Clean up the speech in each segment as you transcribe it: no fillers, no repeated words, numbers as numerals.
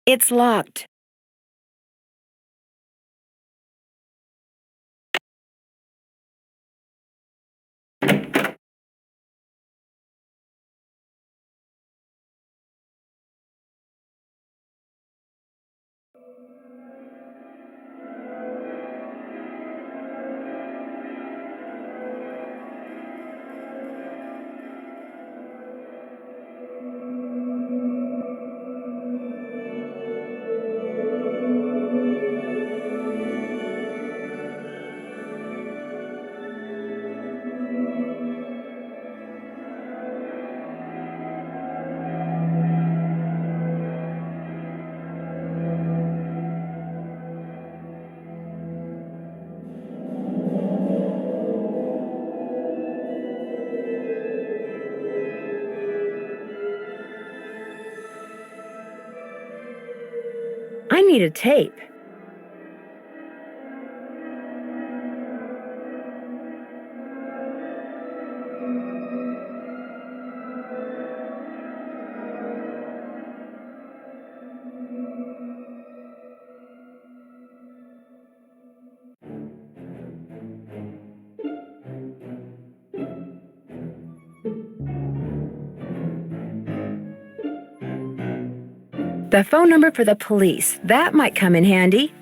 It's locked. I need a tape. The phone number for the police. That might come in handy.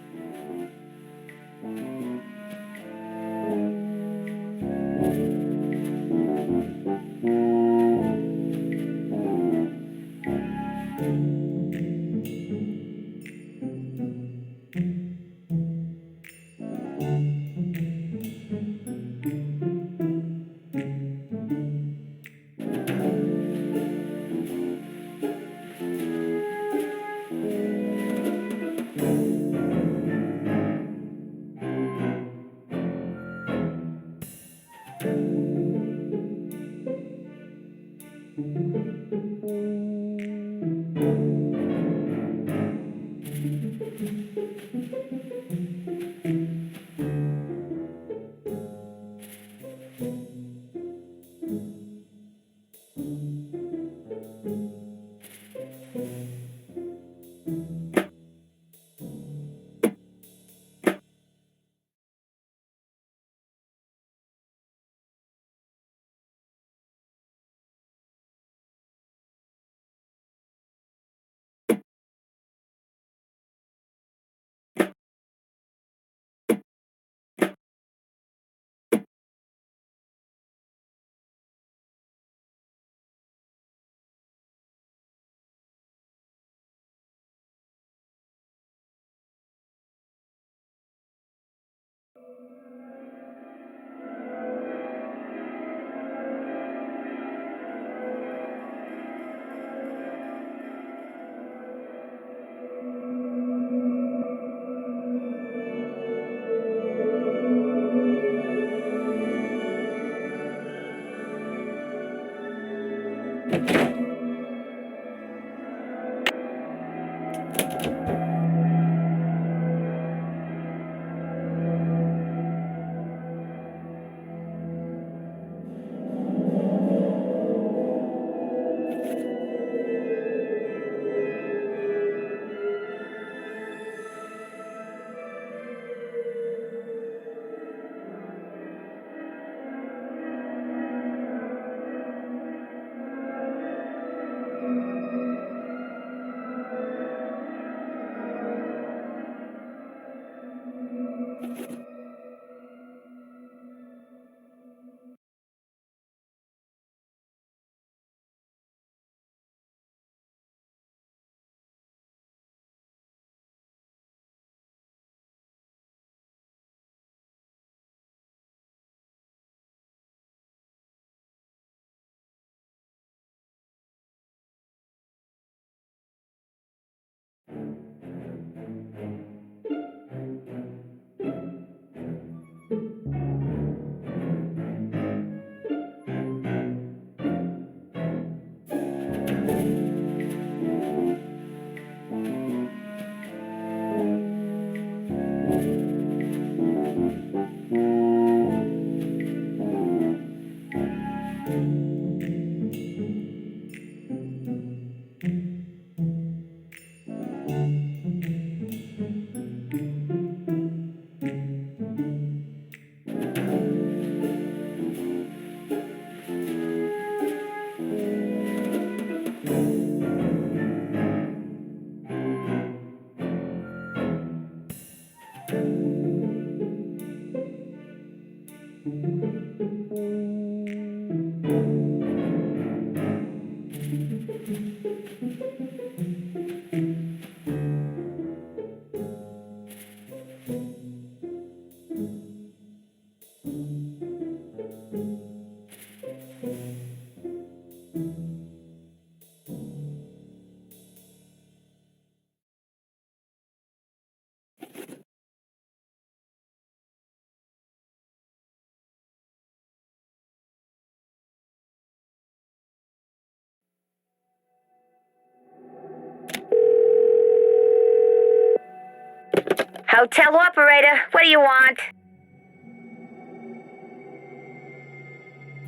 Hotel operator, what do you want?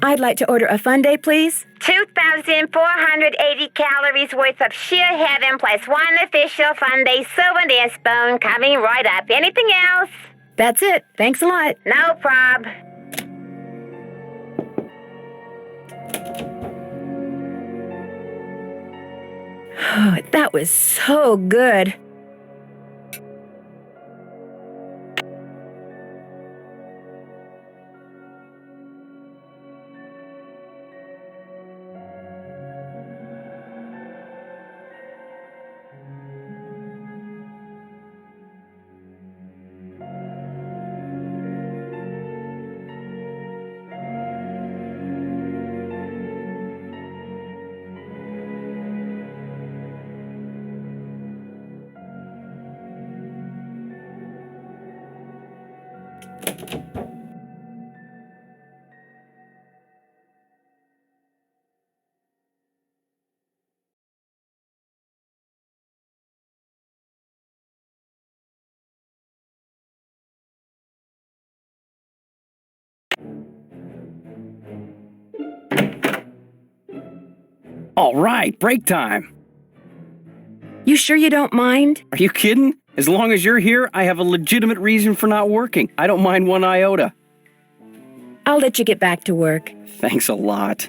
I'd like to order a fun day, please. 2,480 calories worth of sheer heaven plus one official fun day souvenir spoon coming right up. Anything else? That's it. Thanks a lot. No prob. Oh, that was so good. All right, break time. You sure you don't mind? Are you kidding? As long as you're here, I have a legitimate reason for not working. I don't mind one iota. I'll let you get back to work. Thanks a lot.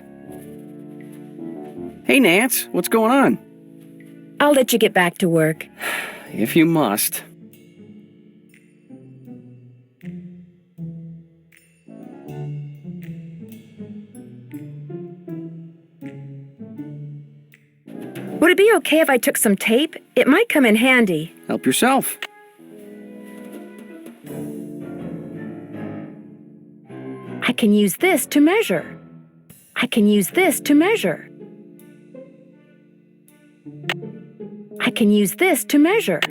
Hey, Nance, what's going on? I'll let you get back to work. If you must. Would it be okay if I took some tape? It might come in handy. Help yourself. I can use this to measure. I can use this to measure. I can use this to measure.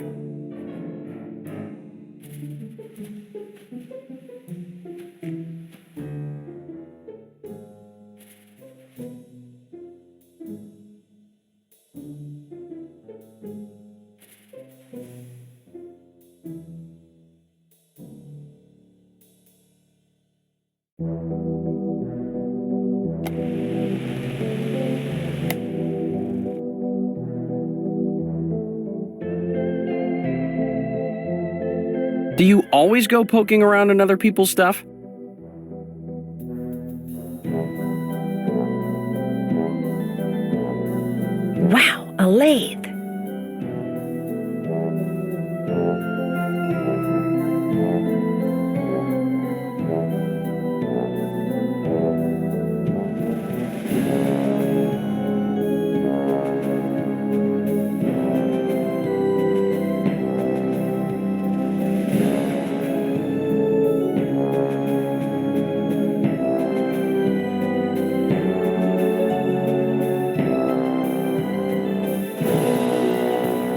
Do you always go poking around in other people's stuff? Wow, a lathe.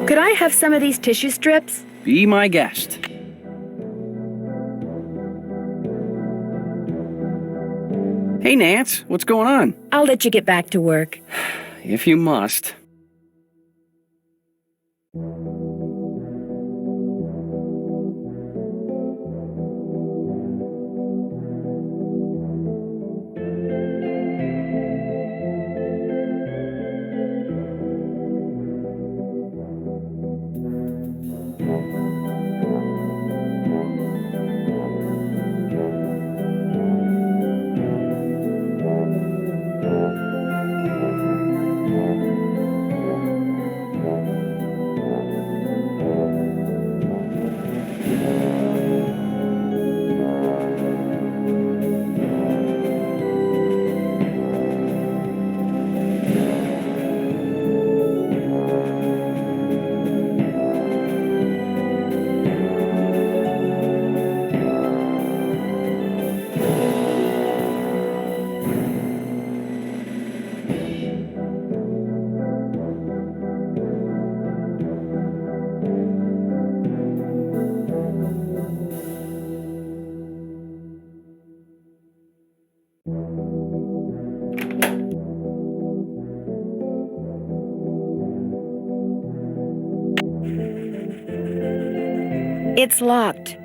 Could I have some of these tissue strips? Be my guest. Hey, Nance, what's going on? I'll let you get back to work. If you must. It's locked.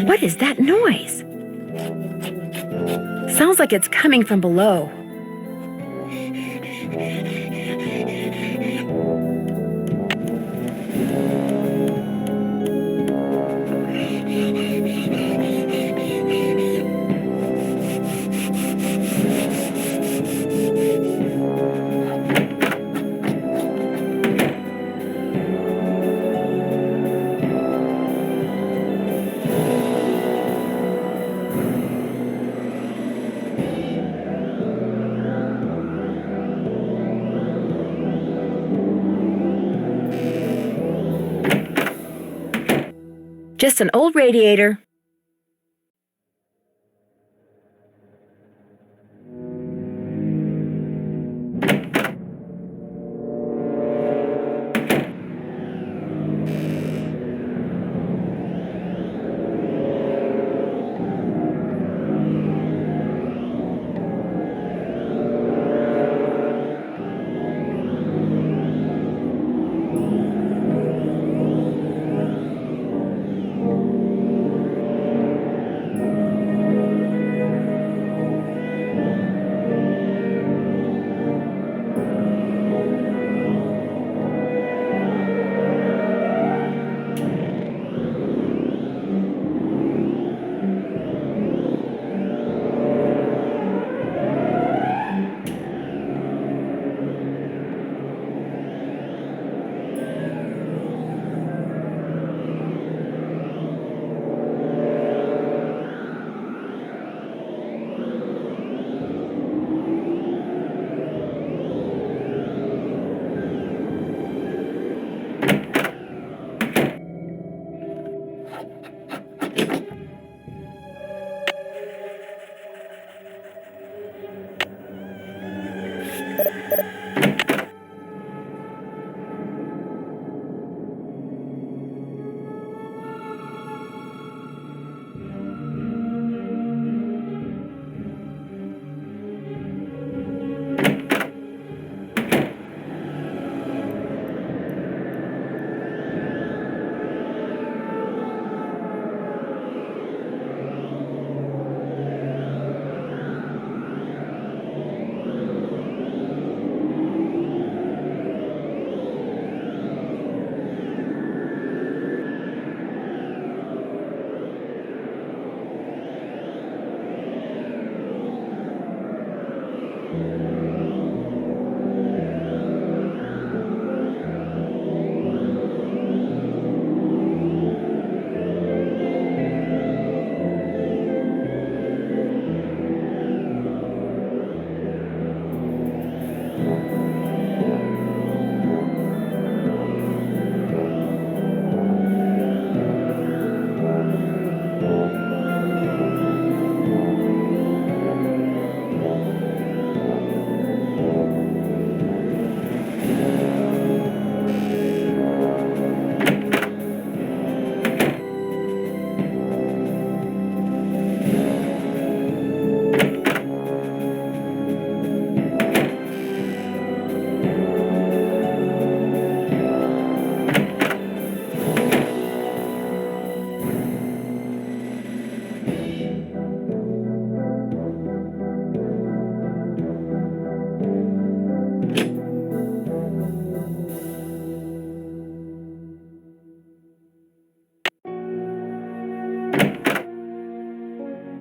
What is that noise? Sounds like it's coming from below. Just an old radiator.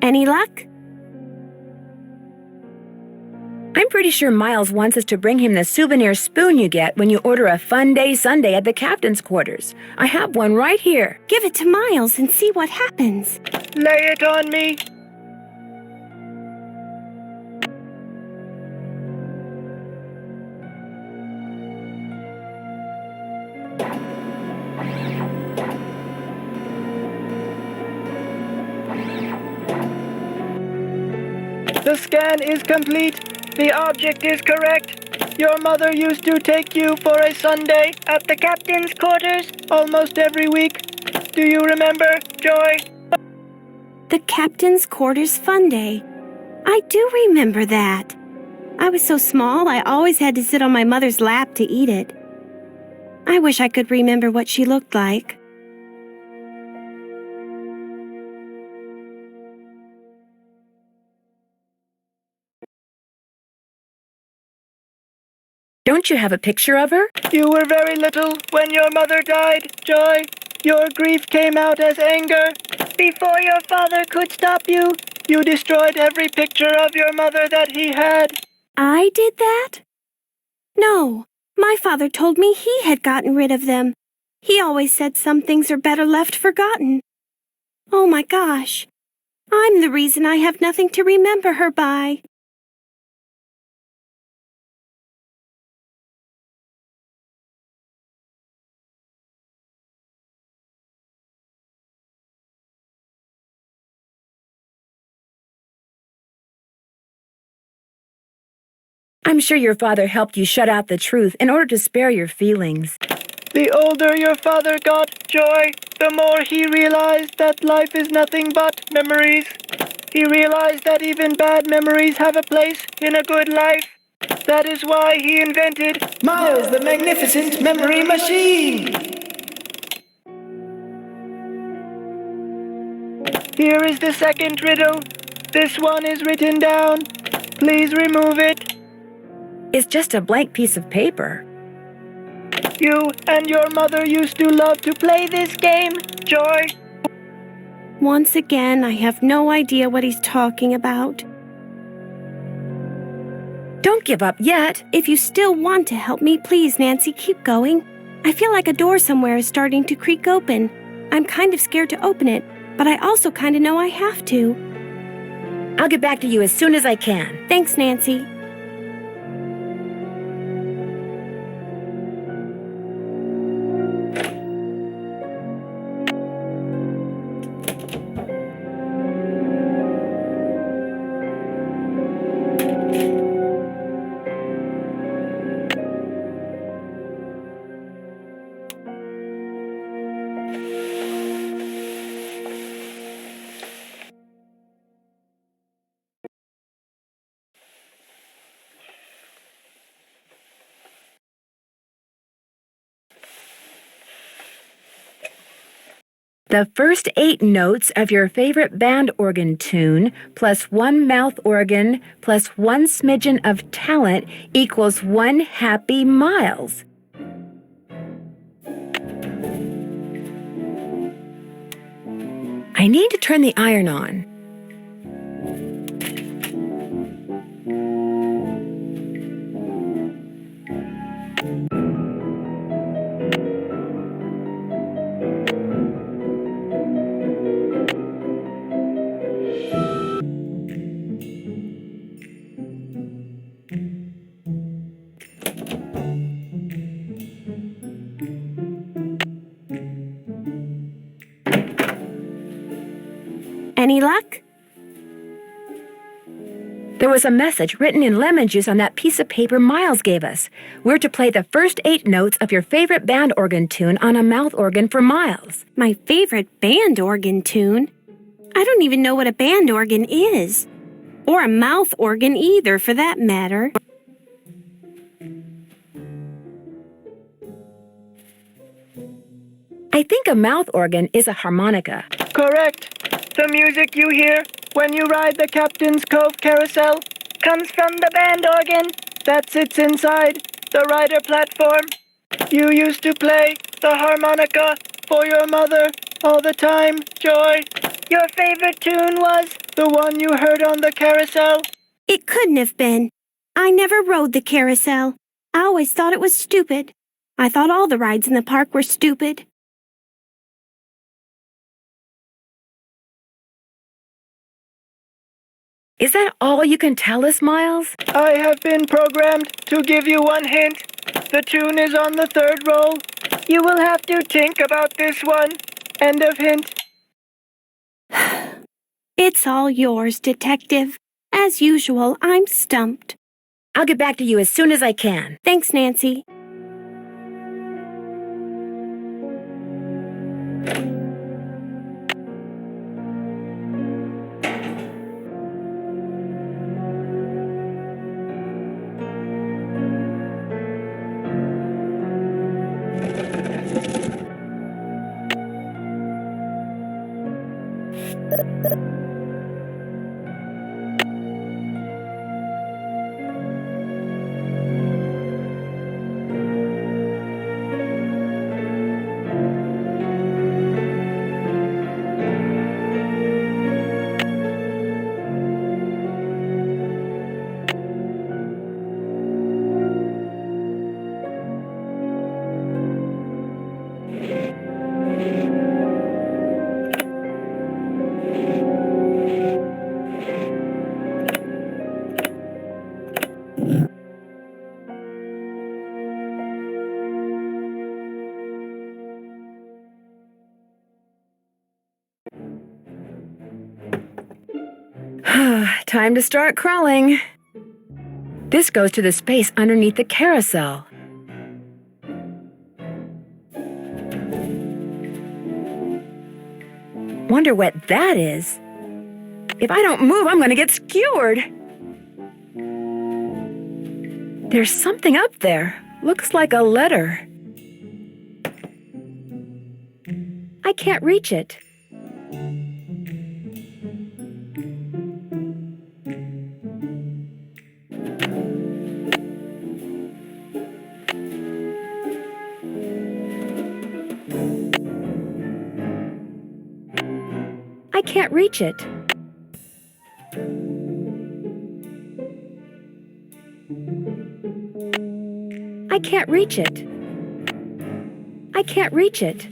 Any luck? I'm pretty sure Miles wants us to bring him the souvenir spoon you get when you order a Fun Day Sundae at the captain's quarters. I have one right here. Give it to Miles and see what happens. Lay it on me. The scan is complete. The object is correct. Your mother used to take you for a Sunday at the captain's quarters almost every week. Do you remember, Joy? The captain's quarters fun day. I do remember that. I was so small, I always had to sit on my mother's lap to eat it. I wish I could remember what she looked like. Don't you have a picture of her? You were very little when your mother died, Joy. Your grief came out as anger. Before your father could stop you, you destroyed every picture of your mother that he had. I did that? No, my father told me he had gotten rid of them. He always said some things are better left forgotten. Oh my gosh, I'm the reason I have nothing to remember her by. I'm sure your father helped you shut out the truth in order to spare your feelings. The older your father got, Joy, the more he realized that life is nothing but memories. He realized that even bad memories have a place in a good life. That is why he invented Miles the Magnificent Memory Machine. Here is the second riddle. This one is written down. Please remove it. It's just a blank piece of paper. You and your mother used to love to play this game, Joy. Once again, I have no idea what he's talking about. Don't give up yet. If you still want to help me, please, Nancy, keep going. I feel like a door somewhere is starting to creak open. I'm kind of scared to open it, but I also kind of know I have to. I'll get back to you as soon as I can. Thanks, Nancy. The first 8 notes of your favorite band organ tune plus 1 mouth organ plus 1 smidgen of talent equals 1 happy Miles. I need to turn the iron on. Any luck? There was a message written in lemon juice on that piece of paper Miles gave us. We're to play the first 8 notes of your favorite band organ tune on a mouth organ for Miles. My favorite band organ tune? I don't even know what a band organ is. Or a mouth organ either, for that matter. I think a mouth organ is a harmonica. Correct. The music you hear when you ride the Captain's Cove Carousel comes from the band organ that sits inside the rider platform. You used to play the harmonica for your mother all the time, Joy. Your favorite tune was the one you heard on the carousel? It couldn't have been. I never rode the carousel. I always thought it was stupid. I thought all the rides in the park were stupid. Is that all you can tell us, Miles? I have been programmed to give you one hint. The tune is on the third roll. You will have to think about this one. End of hint. It's all yours, Detective. As usual, I'm stumped. I'll get back to you as soon as I can. Thanks, Nancy. Time to start crawling. This goes to the space underneath the carousel. Wonder what that is. If I don't move, I'm gonna get skewered. There's something up there. Looks like a letter. I can't reach it. I can't reach it. I can't reach it. I can't reach it.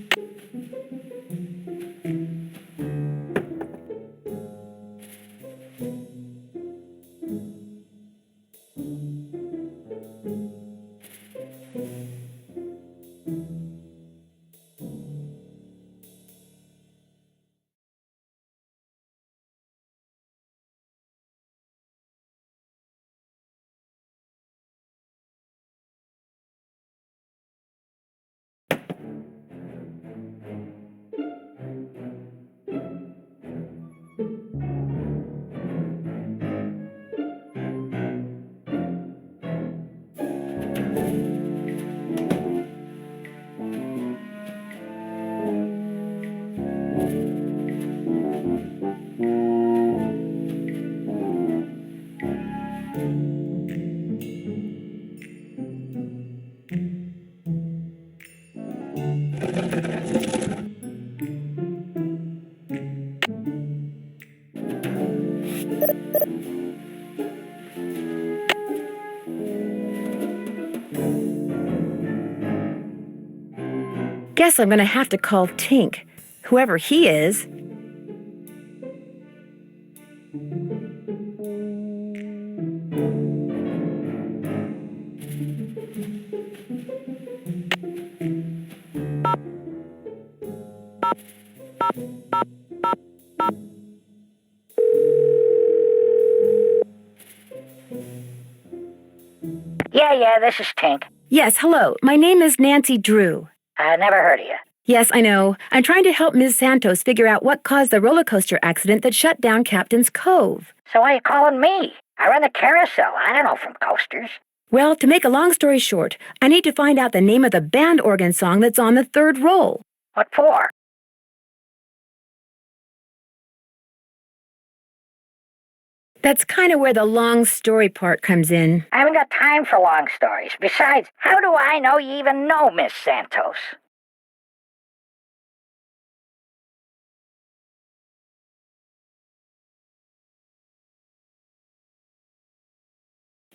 Guess I'm gonna have to call Tink, whoever he is. Yeah, this is Tink. Yes, hello. My name is Nancy Drew. I never heard of you. Yes, I know. I'm trying to help Ms. Santos figure out what caused the roller coaster accident that shut down Captain's Cove. So why are you calling me? I run the carousel. I don't know from coasters. Well, to make a long story short, I need to find out the name of the band organ song that's on the third roll. What for? That's kind of where the long story part comes in. I haven't got time for long stories. Besides, how do I know you even know Miss Santos?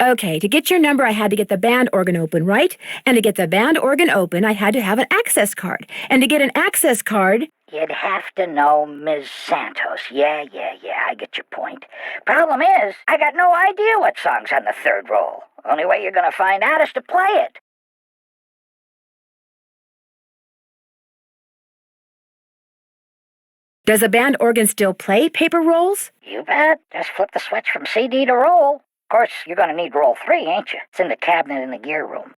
Okay, to get your number, I had to get the band organ open, right? And to get the band organ open, I had to have an access card. And to get an access card, You'd have to know Ms. Santos. Yeah, I get your point. Problem is, I got no idea what song's on the third roll. Only way you're gonna find out is to play it. does a band organ still play paper rolls? You bet. Just flip the switch from CD to roll. Of course, you're gonna need roll 3, ain't you? It's in the cabinet in the gear room.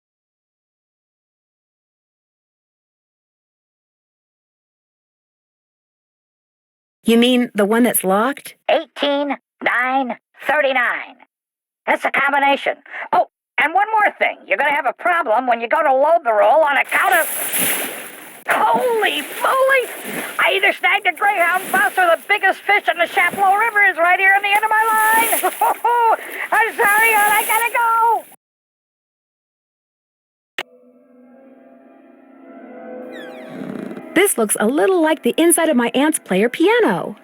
You mean the one that's locked? 18, 9, 39. That's the combination. Oh, and one more thing. You're gonna have a problem when you go to load the roll on account of... Holy moly! I either snagged a greyhound bus or the biggest fish in the Chapleau River is right here on the end of my line. I'm sorry, hon. I gotta go. This looks a little like the inside of my aunt's player piano.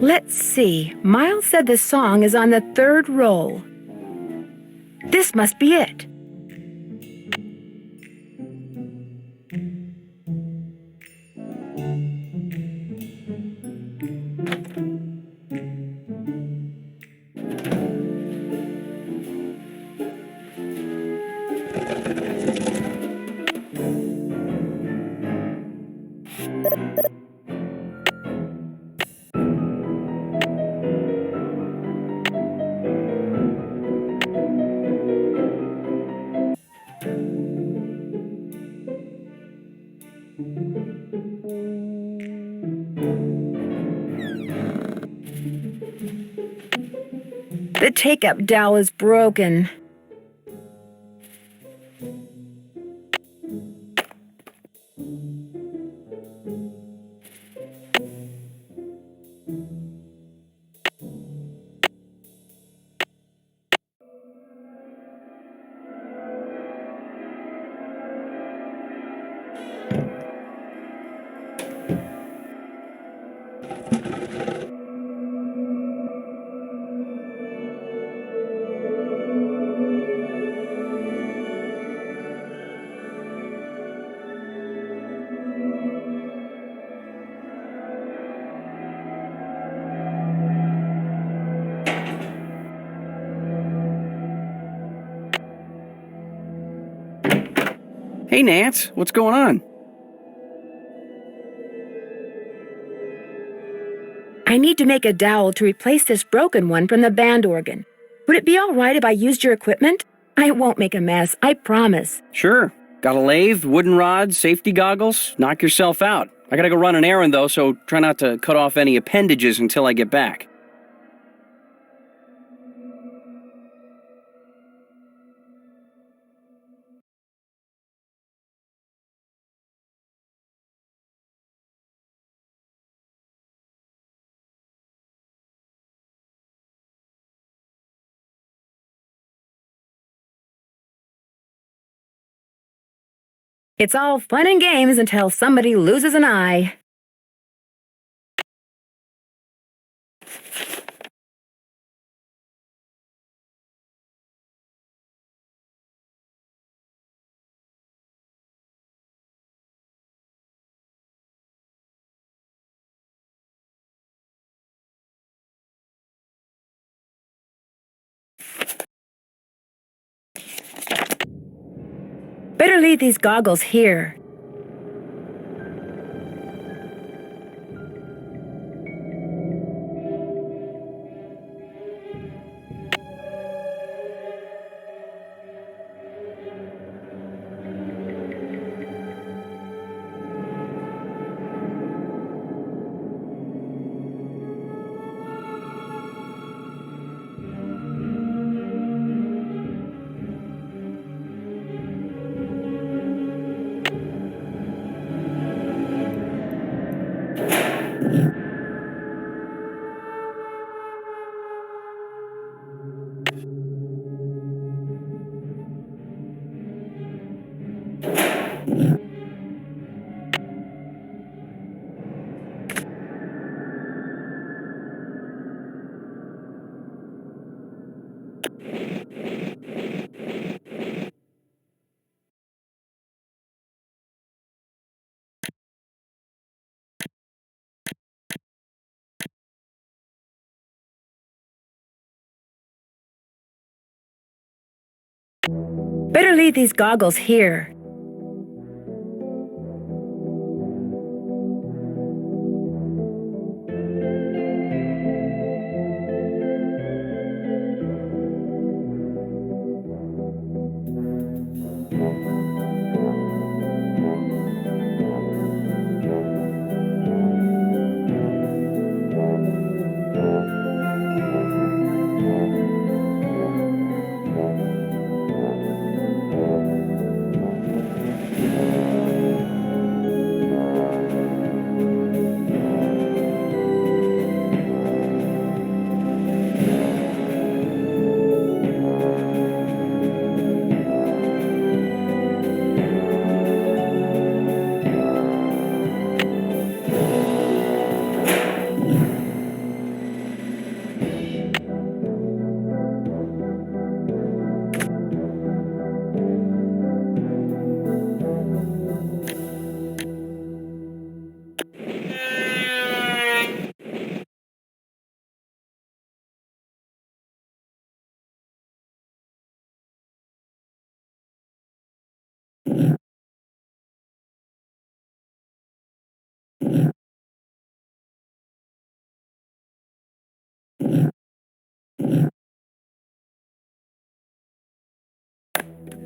Let's see. Miles said the song is on the third roll. This must be it. The take-up dowel is broken. Hey, Nance, what's going on? I need to make a dowel to replace this broken one from the band organ. Would it be all right if I used your equipment? I won't make a mess, I promise. Sure. Got a lathe, wooden rods, safety goggles? Knock yourself out. I gotta go run an errand, though, so try not to cut off any appendages until I get back. It's all fun and games until somebody loses an eye. Better leave these goggles here. Better leave these goggles here.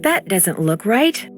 That doesn't look right.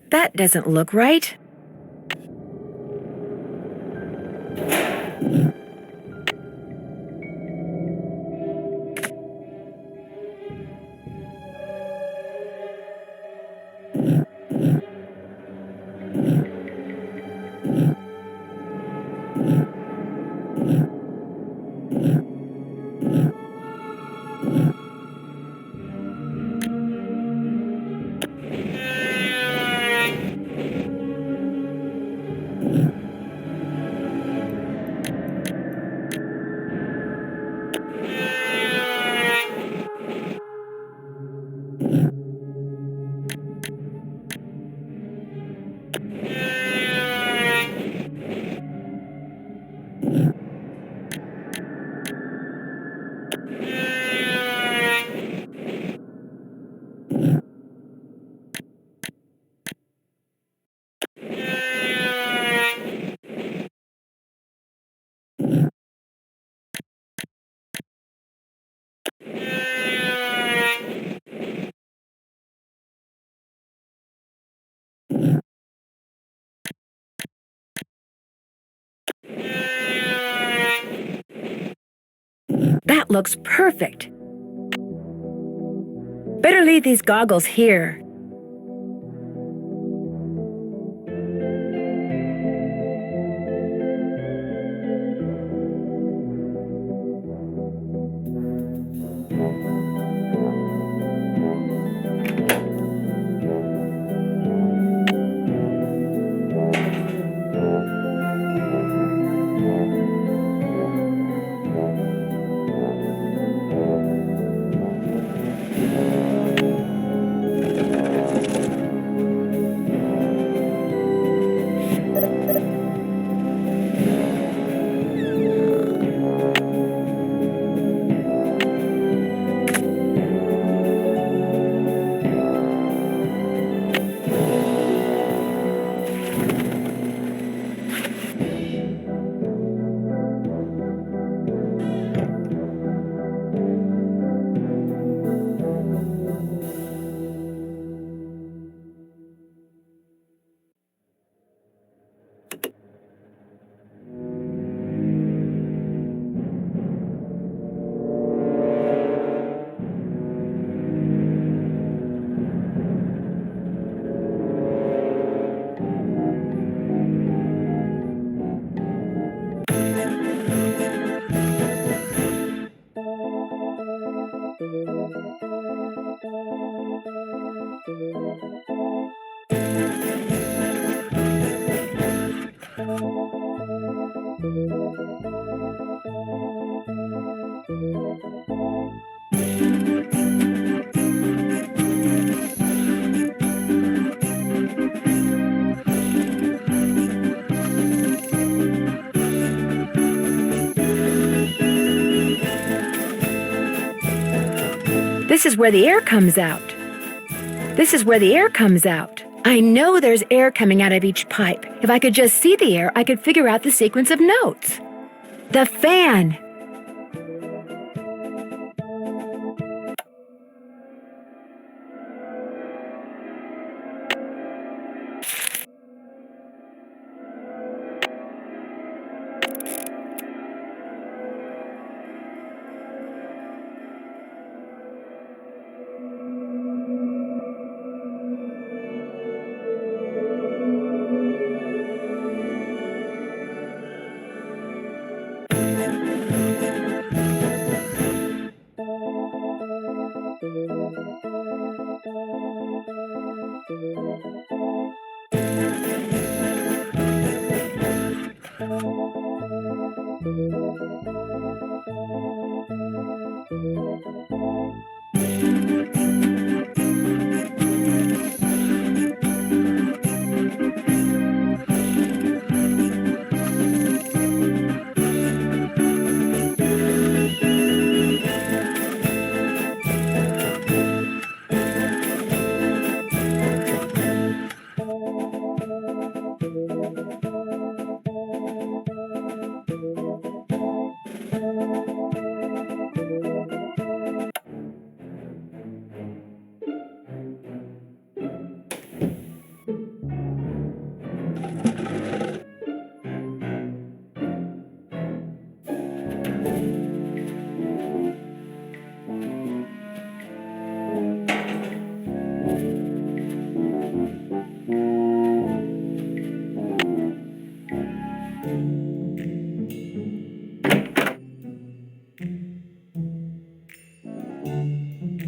That doesn't look right. That looks perfect. Better leave these goggles here. This is where the air comes out. This is where the air comes out. I know there's air coming out of each pipe. If I could just see the air, I could figure out the sequence of notes. The fan.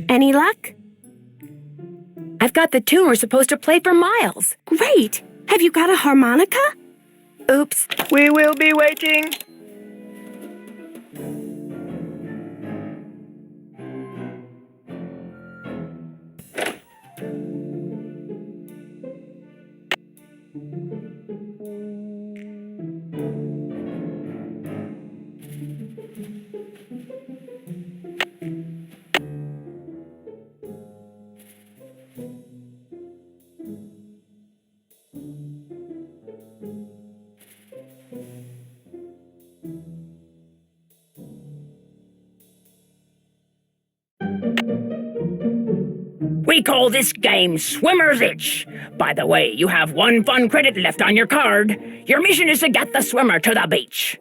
Any luck? I've got the tune we're supposed to play for Miles. Great! Have you got a harmonica? Oops. We will be waiting. We call this game Swimmer's Itch. By the way, you have one fun credit left on your card. Your mission is to get the swimmer to the beach.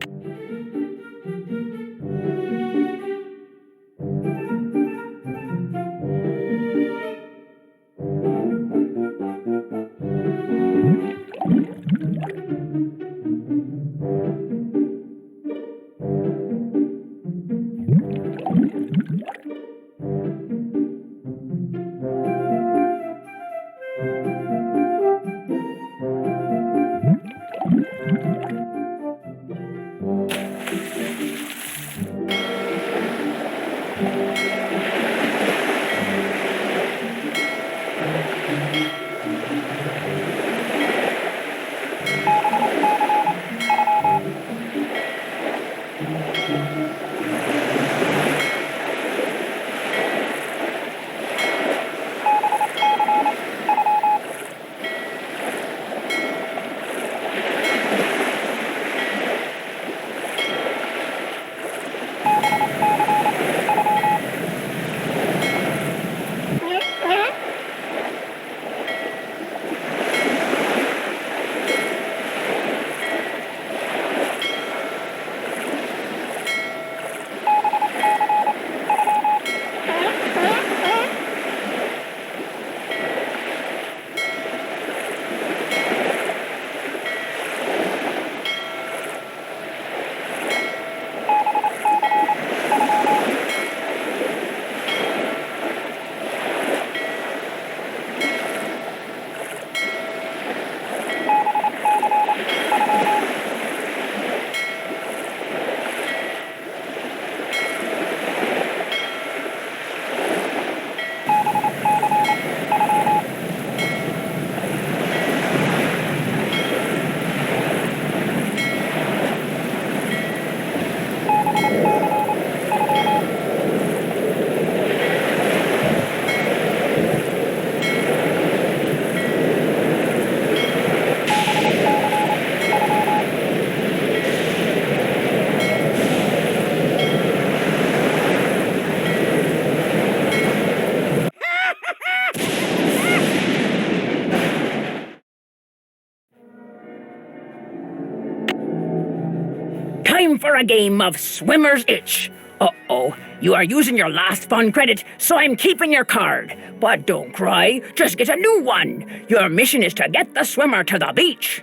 Time for a game of Swimmer's Itch. Uh-oh, you are using your last fun credit, so I'm keeping your card. But don't cry, just get a new one. Your mission is to get the swimmer to the beach.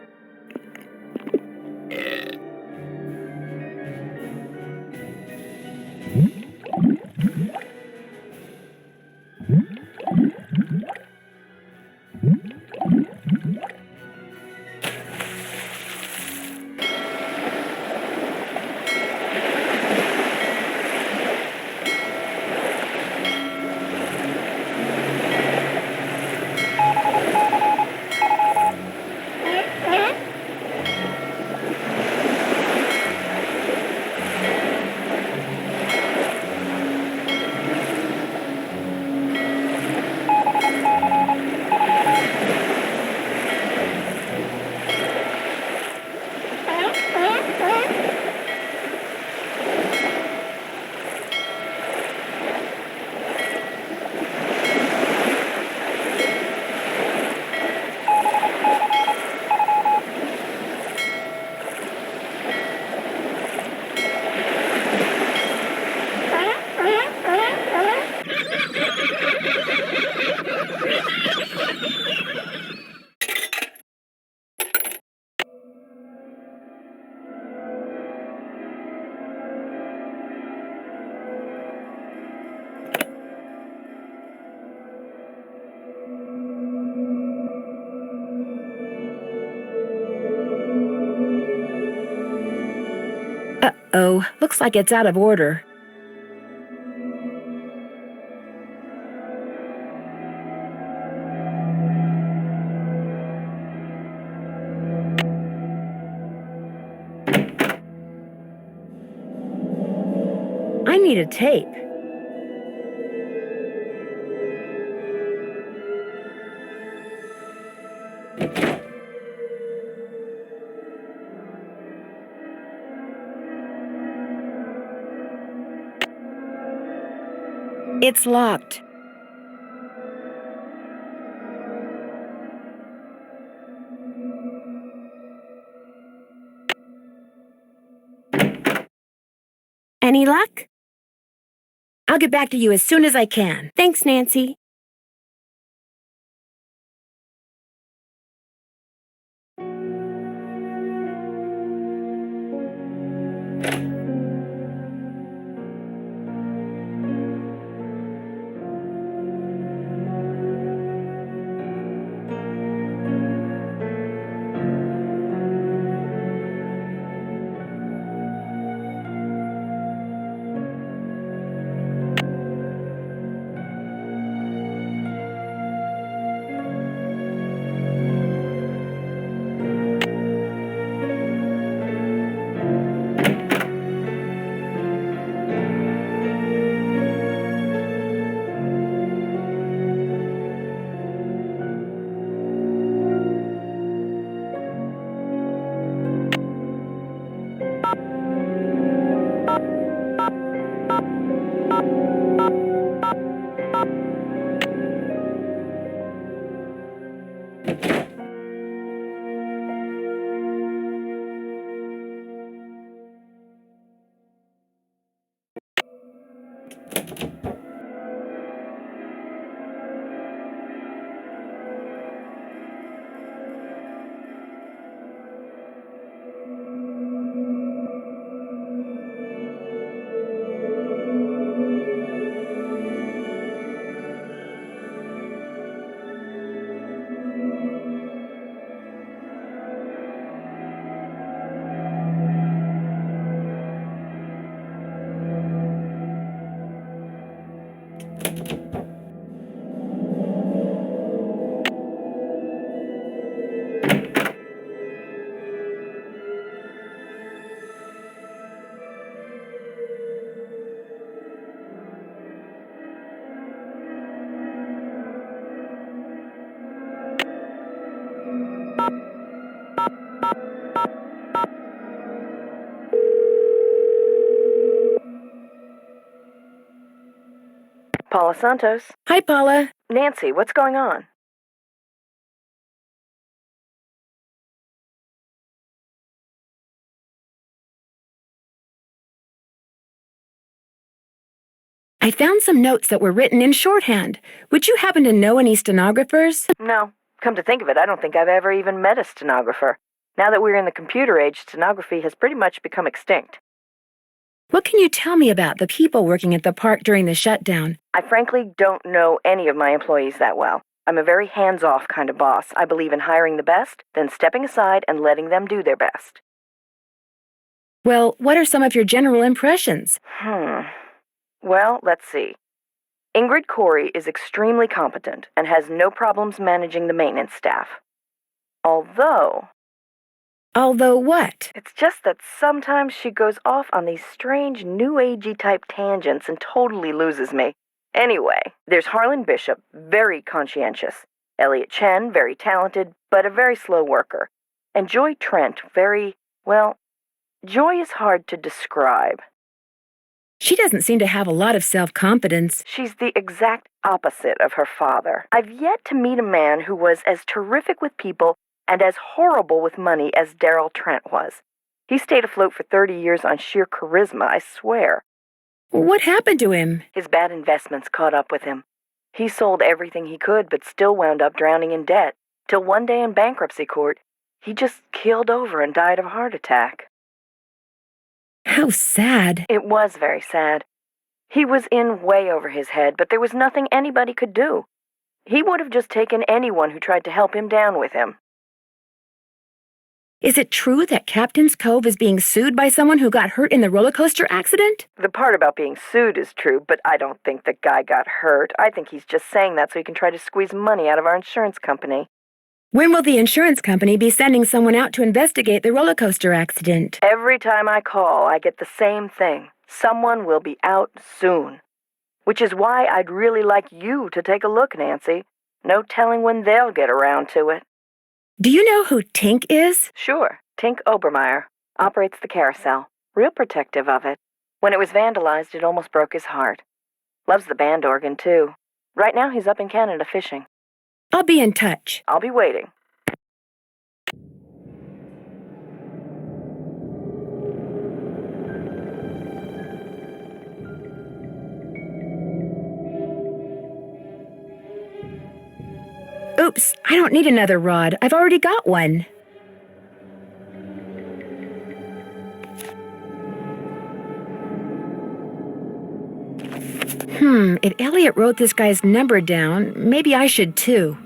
Uh-oh, looks like it's out of order. I need a tape. It's locked. Any luck? I'll get back to you as soon as I can. Thanks, Nancy. Paula Santos. Hi, Paula. Nancy, what's going on? I found some notes that were written in shorthand. Would you happen to know any stenographers? No. Come to think of it, I don't think I've ever even met a stenographer. Now that we're in the computer age, stenography has pretty much become extinct. What can you tell me about the people working at the park during the shutdown? I frankly don't know any of my employees that well. I'm a very hands-off kind of boss. I believe in hiring the best, then stepping aside and letting them do their best. Well, what are some of your general impressions? Well, let's see. Ingrid Corey is extremely competent and has no problems managing the maintenance staff. Although What? it's just that sometimes she goes off on these strange new agey type tangents and totally loses me. Anyway, there's Harlan Bishop, very conscientious. Elliot Chen, very talented, but a very slow worker. And Joy Trent, Joy is hard to describe. She doesn't seem to have a lot of self-confidence. She's the exact opposite of her father. I've yet to meet a man who was as terrific with people and as horrible with money as Darrell Trent was. He stayed afloat for 30 years on sheer charisma, I swear. What happened to him? His bad investments caught up with him. He sold everything he could, but still wound up drowning in debt. Till one day in bankruptcy court, he just keeled over and died of a heart attack. How sad. It was very sad. He was in way over his head, but there was nothing anybody could do. He would have just taken anyone who tried to help him down with him. Is it true that Captain's Cove is being sued by someone who got hurt in the roller coaster accident? The part about being sued is true, but I don't think the guy got hurt. I think he's just saying that so he can try to squeeze money out of our insurance company. When will the insurance company be sending someone out to investigate the roller coaster accident? Every time I call, I get the same thing. Someone will be out soon. Which is why I'd really like you to take a look, Nancy. No telling when they'll get around to it. Do you know who Tink is? Sure. Tink Obermeyer. Operates the Carousel. Real protective of it. When it was vandalized, it almost broke his heart. Loves the band organ, too. Right now, he's up in Canada fishing. I'll be in touch. I'll be waiting. Oops, I don't need another rod. I've already got one. If Elliot wrote this guy's number down, maybe I should too.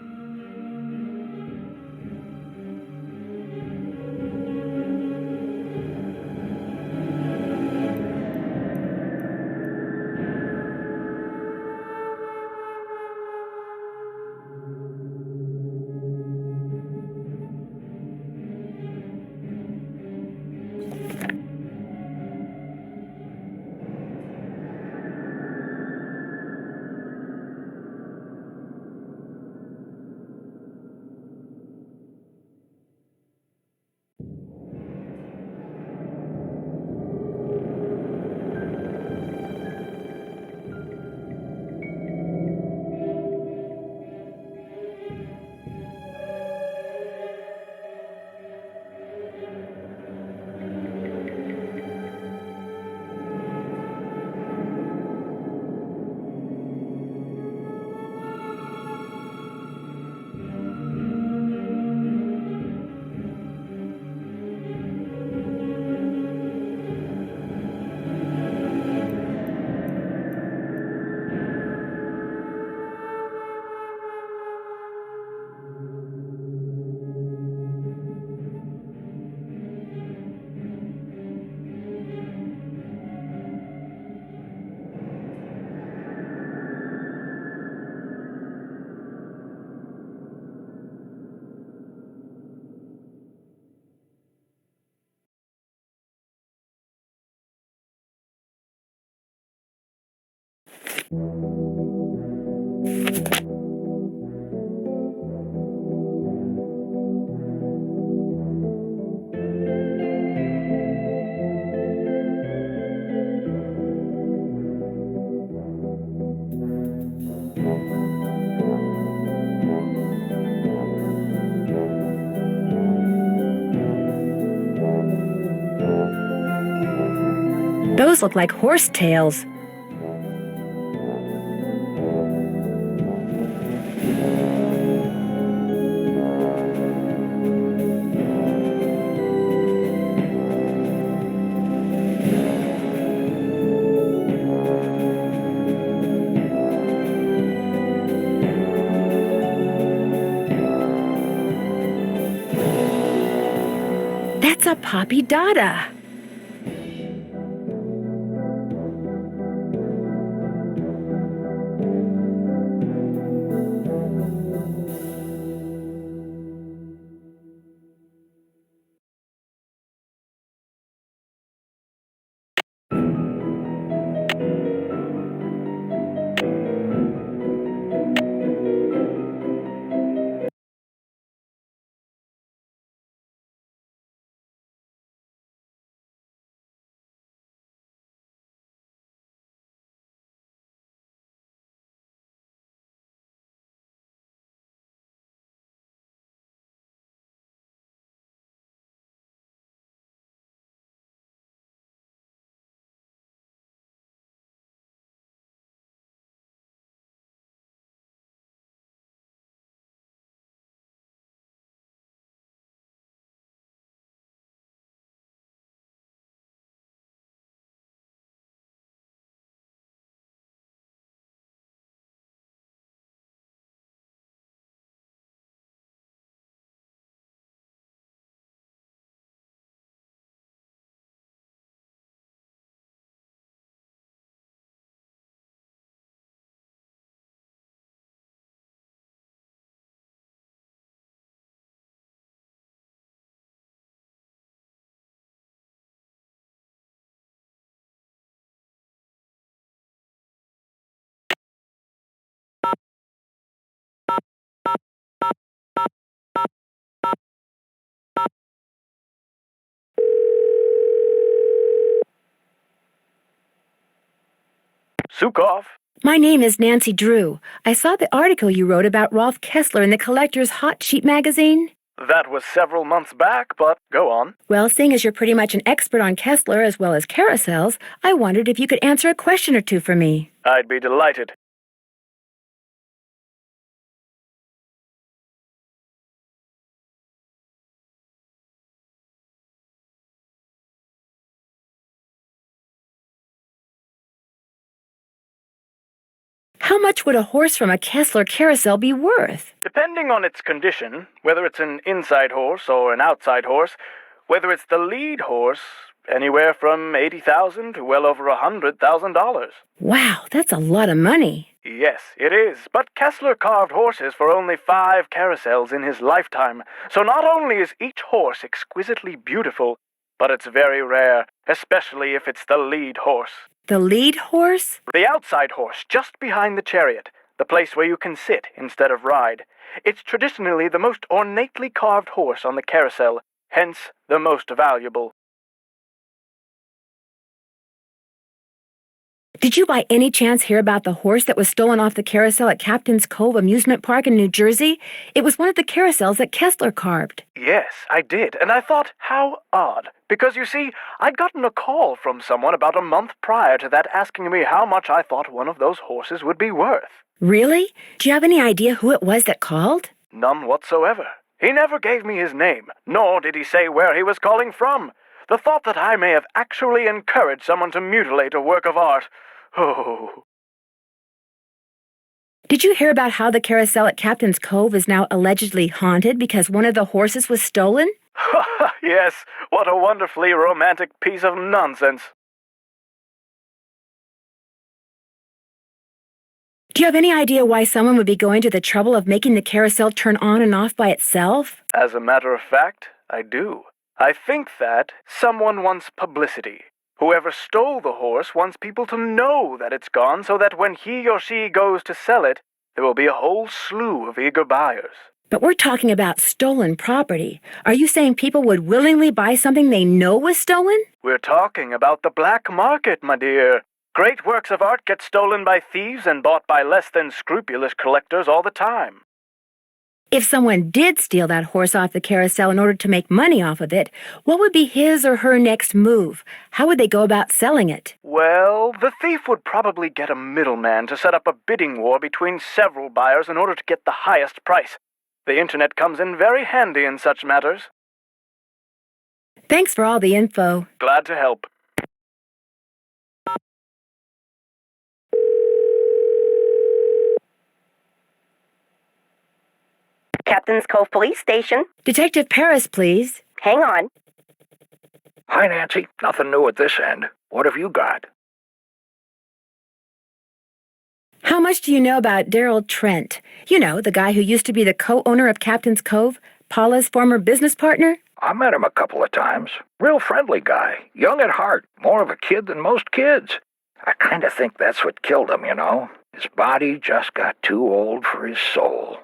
Those look like horse tails. That's a Poppy Dada. Sukov. My name is Nancy Drew. I saw the article you wrote about Rolf Kessler in the Collector's Hot Sheet magazine. That was several months back, but go on. Well, seeing as you're pretty much an expert on Kessler as well as carousels, I wondered if you could answer a question or two for me. I'd be delighted. How much would a horse from a Kessler Carousel be worth? Depending on its condition, whether it's an inside horse or an outside horse, whether it's the lead horse, anywhere from $80,000 to well over $100,000. Wow, that's a lot of money. Yes, it is, but Kessler carved horses for only 5 carousels in his lifetime, so not only is each horse exquisitely beautiful, but it's very rare, especially if it's the lead horse. The lead horse? The outside horse, just behind the chariot, the place where you can sit instead of ride. It's traditionally the most ornately carved horse on the carousel, hence the most valuable. Did you by any chance hear about the horse that was stolen off the carousel at Captain's Cove Amusement Park in New Jersey? It was one of the carousels that Kessler carved. Yes, I did, and I thought, how odd. Because, you see, I'd gotten a call from someone about a month prior to that asking me how much I thought one of those horses would be worth. Really? Do you have any idea who it was that called? None whatsoever. He never gave me his name, nor did he say where he was calling from. The thought that I may have actually encouraged someone to mutilate a work of art. Oh. Did you hear about how the carousel at Captain's Cove is now allegedly haunted because one of the horses was stolen? Yes, what a wonderfully romantic piece of nonsense. Do you have any idea why someone would be going to the trouble of making the carousel turn on and off by itself? As a matter of fact, I do. I think that someone wants publicity. Whoever stole the horse wants people to know that it's gone so that when he or she goes to sell it, there will be a whole slew of eager buyers. But we're talking about stolen property. Are you saying people would willingly buy something they know was stolen? We're talking about the black market, my dear. Great works of art get stolen by thieves and bought by less than scrupulous collectors all the time. If someone did steal that horse off the carousel in order to make money off of it, what would be his or her next move? How would they go about selling it? Well, the thief would probably get a middleman to set up a bidding war between several buyers in order to get the highest price. The internet comes in very handy in such matters. Thanks for all the info. Glad to help. Captain's Cove Police Station. Detective Paris, please. Hang on. Hi, Nancy. Nothing new at this end. What have you got? How much do you know about Darrell Trent? You know, the guy who used to be the co-owner of Captain's Cove, Paula's former business partner? I met him a couple of times. Real friendly guy. Young at heart. More of a kid than most kids. I kind of think that's what killed him, you know. His body just got too old for his soul.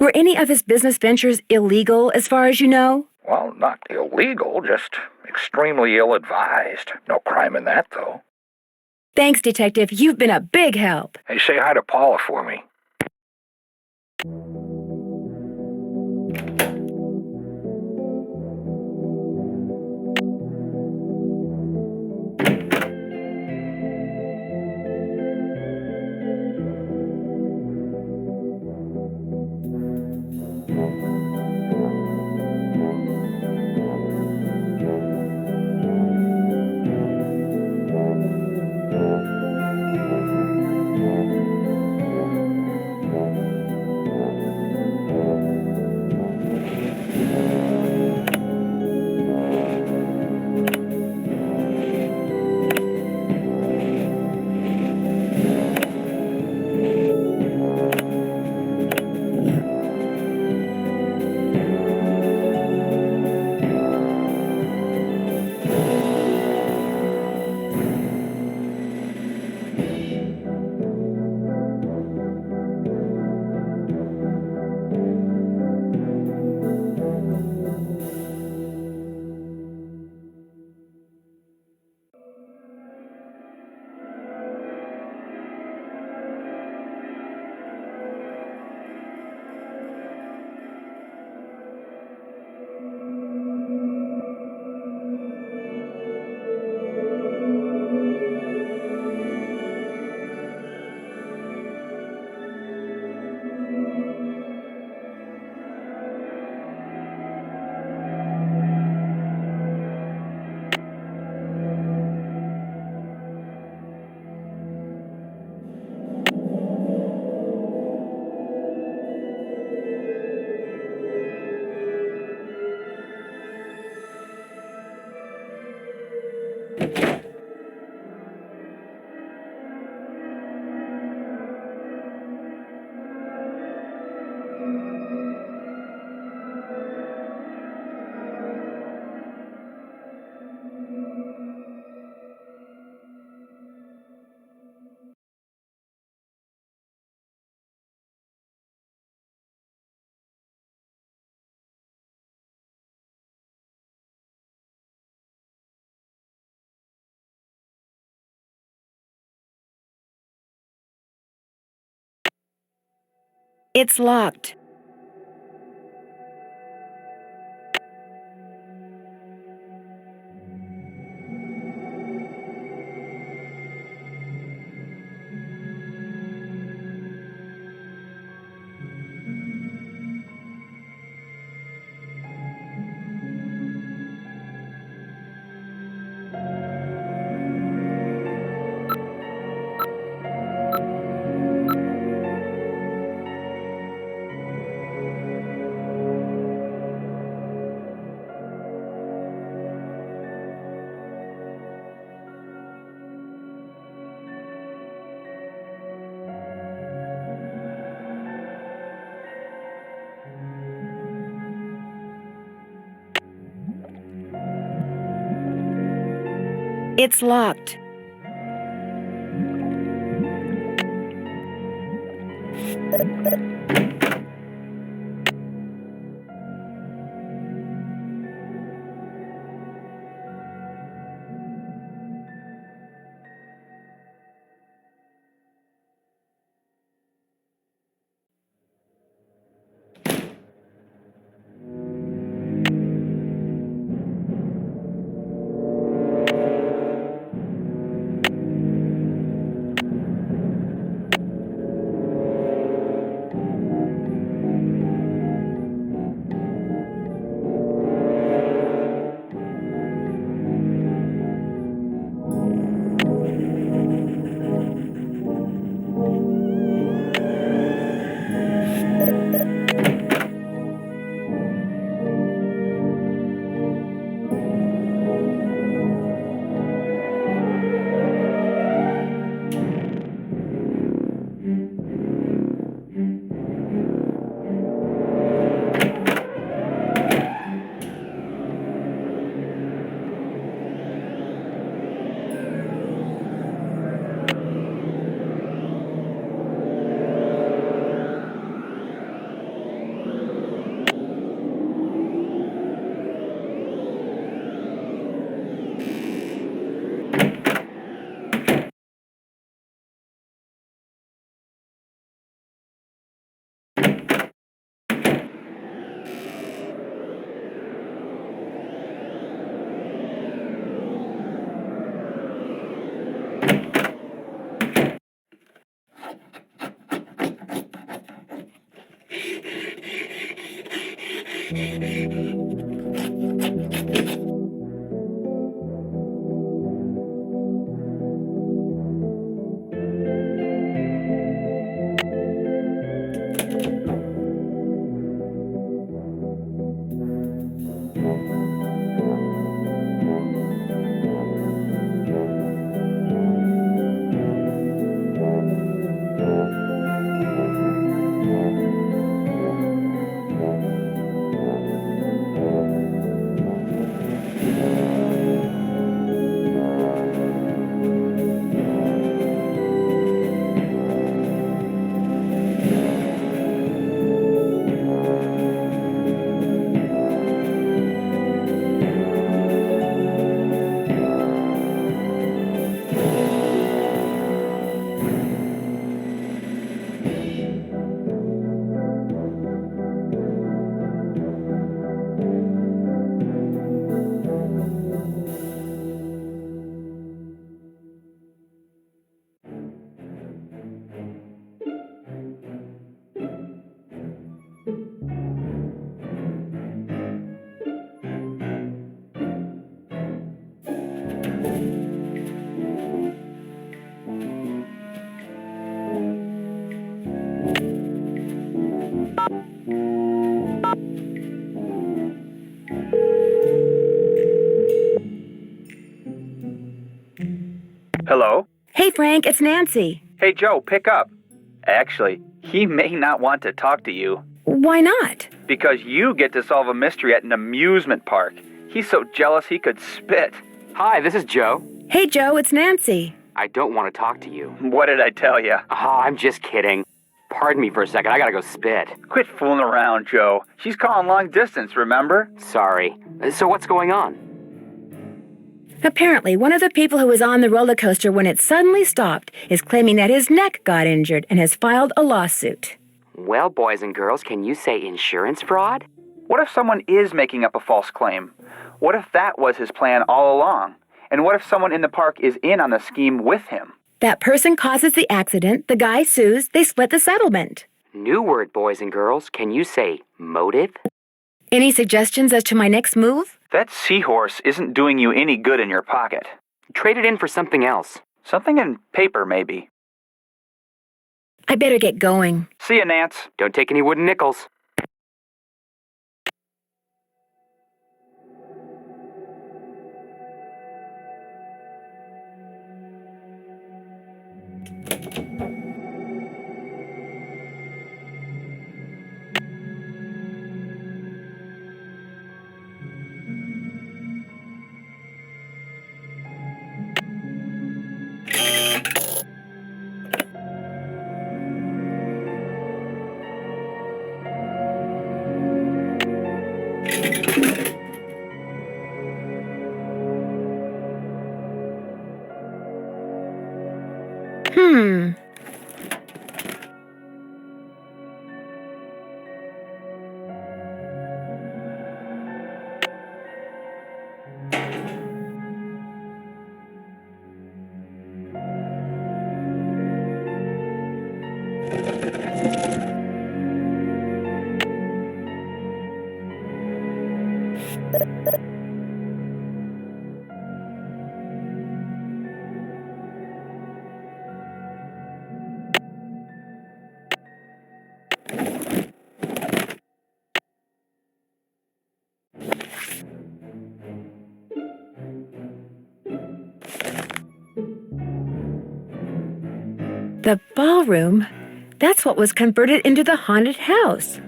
Were any of his business ventures illegal, as far as you know? Well, not illegal, just extremely ill-advised. No crime in that, though. Thanks, Detective. You've been a big help. Hey, say hi to Paula for me. It's locked. It's locked. Hello? Hey, Frank, it's Nancy. Hey, Joe, pick up. Actually, he may not want to talk to you. Why not? Because you get to solve a mystery at an amusement park. He's so jealous he could spit. Hi, this is Joe. Hey, Joe, it's Nancy. I don't want to talk to you. What did I tell you? Oh, I'm just kidding. Pardon me for a second. I gotta go spit. Quit fooling around, Joe. She's calling long distance, remember? Sorry. So what's going on? Apparently, one of the people who was on the roller coaster when it suddenly stopped is claiming that his neck got injured and has filed a lawsuit. Well, boys and girls, can you say insurance fraud? What if someone is making up a false claim? What if that was his plan all along? And what if someone in the park is in on the scheme with him? That person causes the accident, the guy sues, they split the settlement. New word, boys and girls. Can you say motive? Any suggestions as to my next move? That seahorse isn't doing you any good in your pocket. Trade it in for something else. Something in paper, maybe. I better get going. See ya, Nance. Don't take any wooden nickels. Hmm. The ballroom? That's what was converted into the haunted house.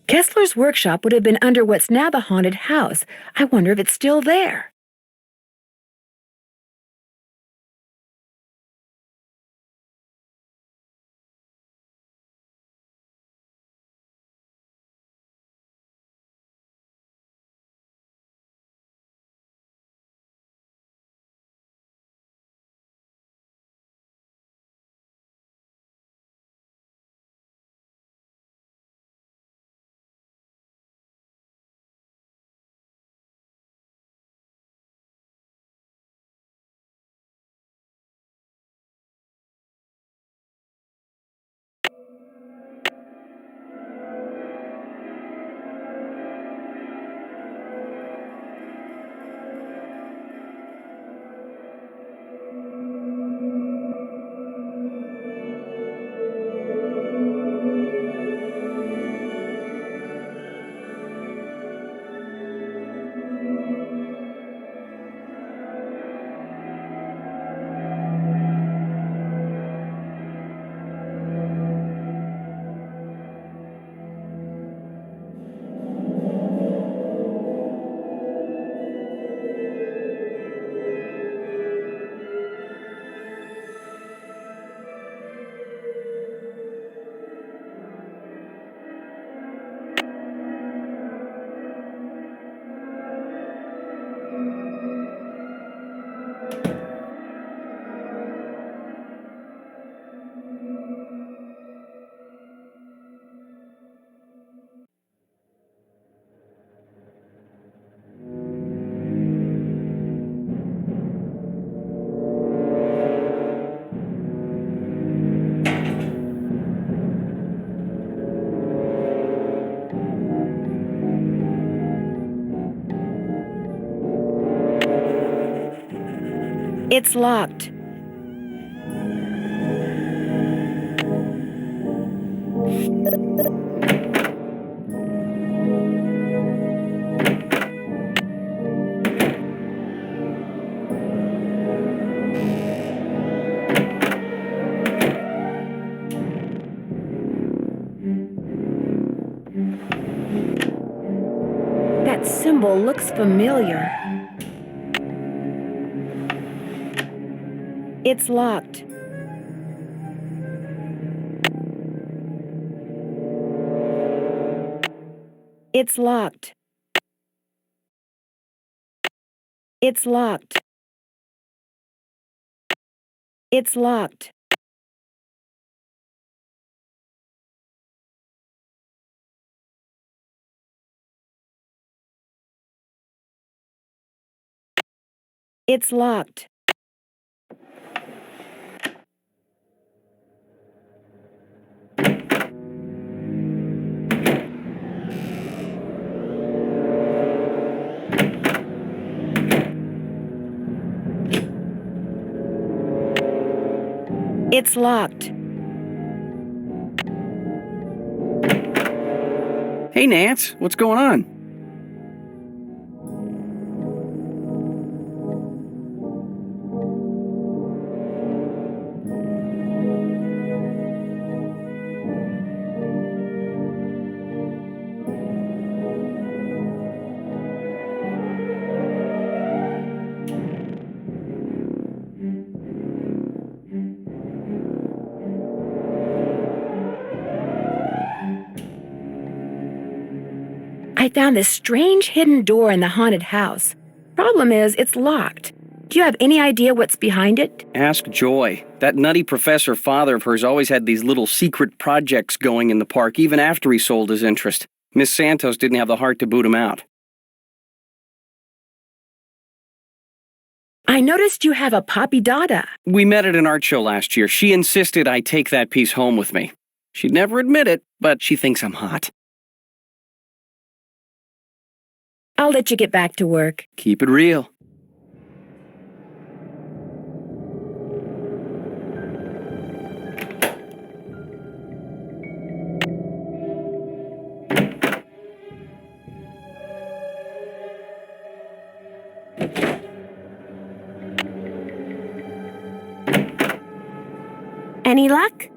Kessler's workshop would have been under what's now the haunted house. I wonder if it's still there. It's locked. That symbol looks familiar. It's locked. It's locked. It's locked. It's locked. It's locked. It's locked. Hey, Nance, what's going on? I found this strange hidden door in the haunted house. Problem is, it's locked. Do you have any idea what's behind it? Ask Joy. That nutty professor father of hers always had these little secret projects going in the park, even after he sold his interest. Miss Santos didn't have the heart to boot him out. I noticed you have a Poppy Dada. We met at an art show last year. She insisted I take that piece home with me. She'd never admit it, but she thinks I'm hot. I'll let you get back to work. Keep it real. Any luck?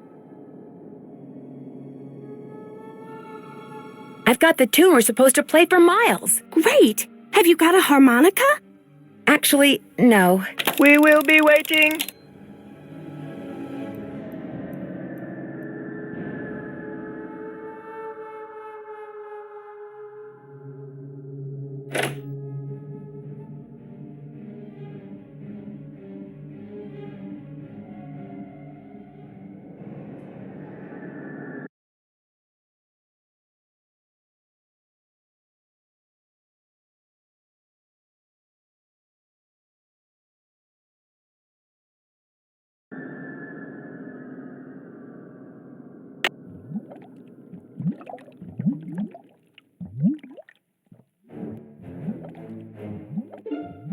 I've got the tune we're supposed to play for Miles. Great! Have you got a harmonica? Actually, no. We will be waiting.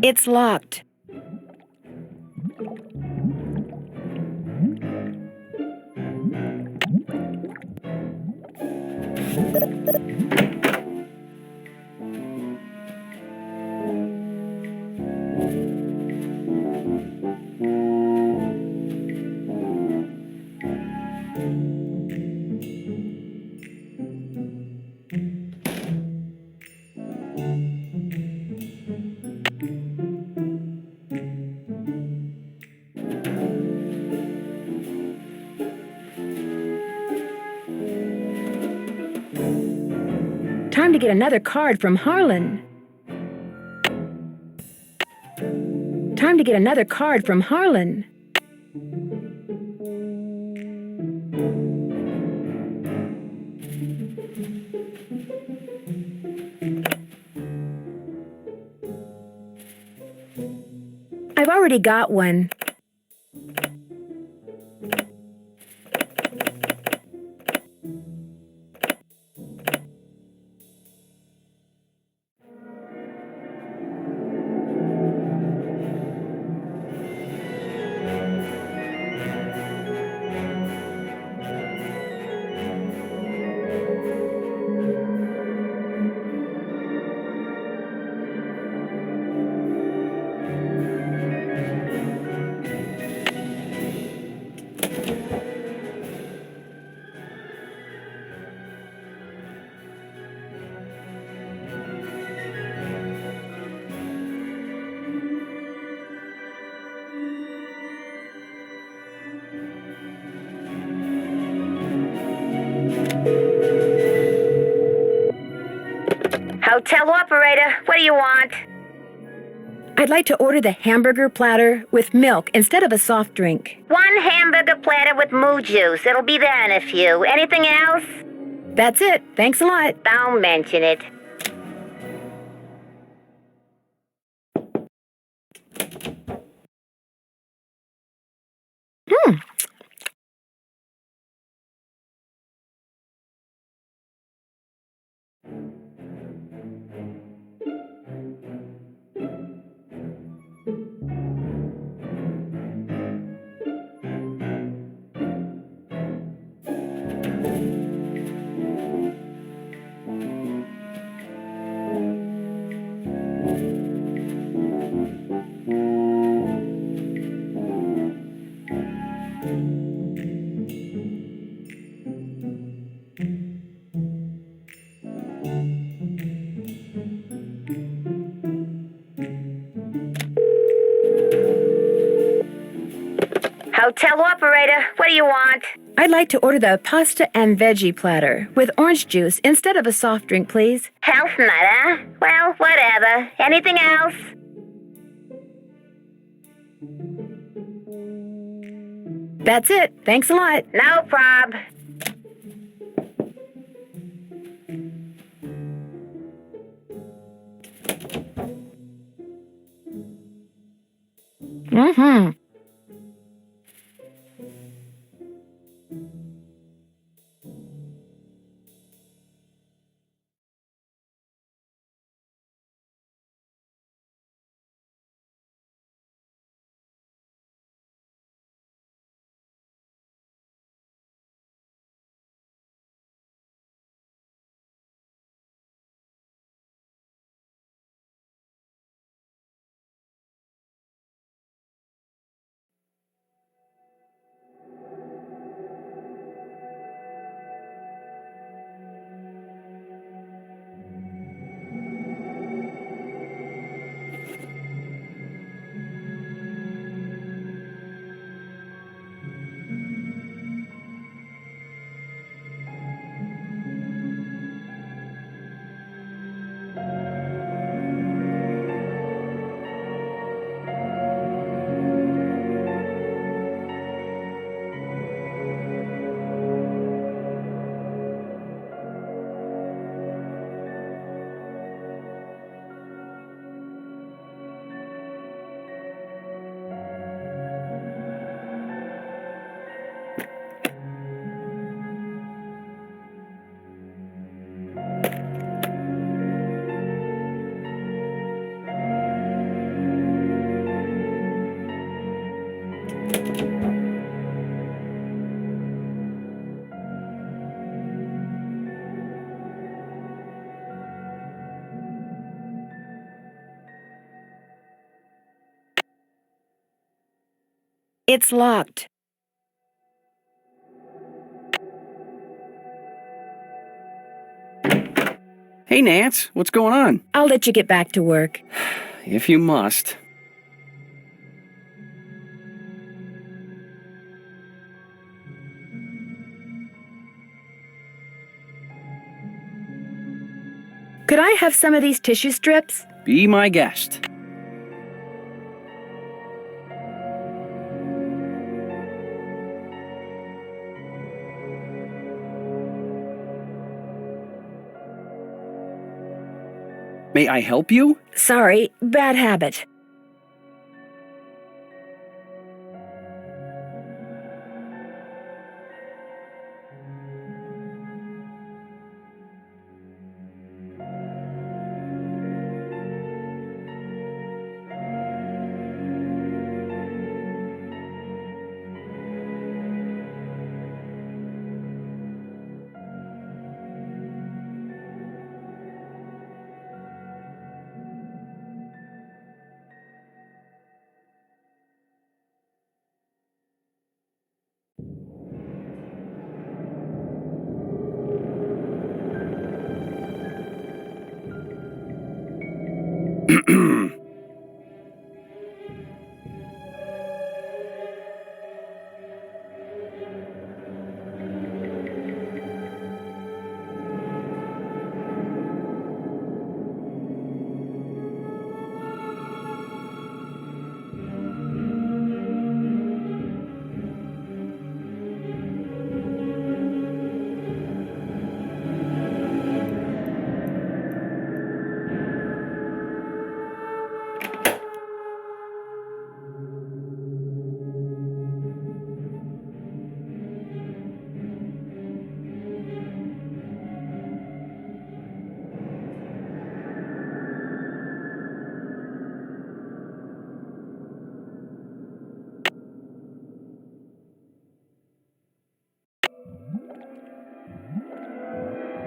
It's locked. Time to get another card from Harlan. Time to get another card from Harlan. I've already got one. Hotel operator, what do you want? I'd like to order the hamburger platter with milk instead of a soft drink. One hamburger platter with moo juice. It'll be there in a few. Anything else? That's it. Thanks a lot. Don't mention it. Hotel operator, what do you want? I'd like to order the pasta and veggie platter with orange juice instead of a soft drink, please. Health nut, huh? Well, whatever. Anything else? That's it. Thanks a lot. No prob. Mm-hmm. It's locked. Hey, Nance, what's going on? I'll let you get back to work. If you must. Could I have some of these tissue strips? Be my guest. May I help you? Sorry, bad habit.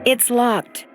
It's locked.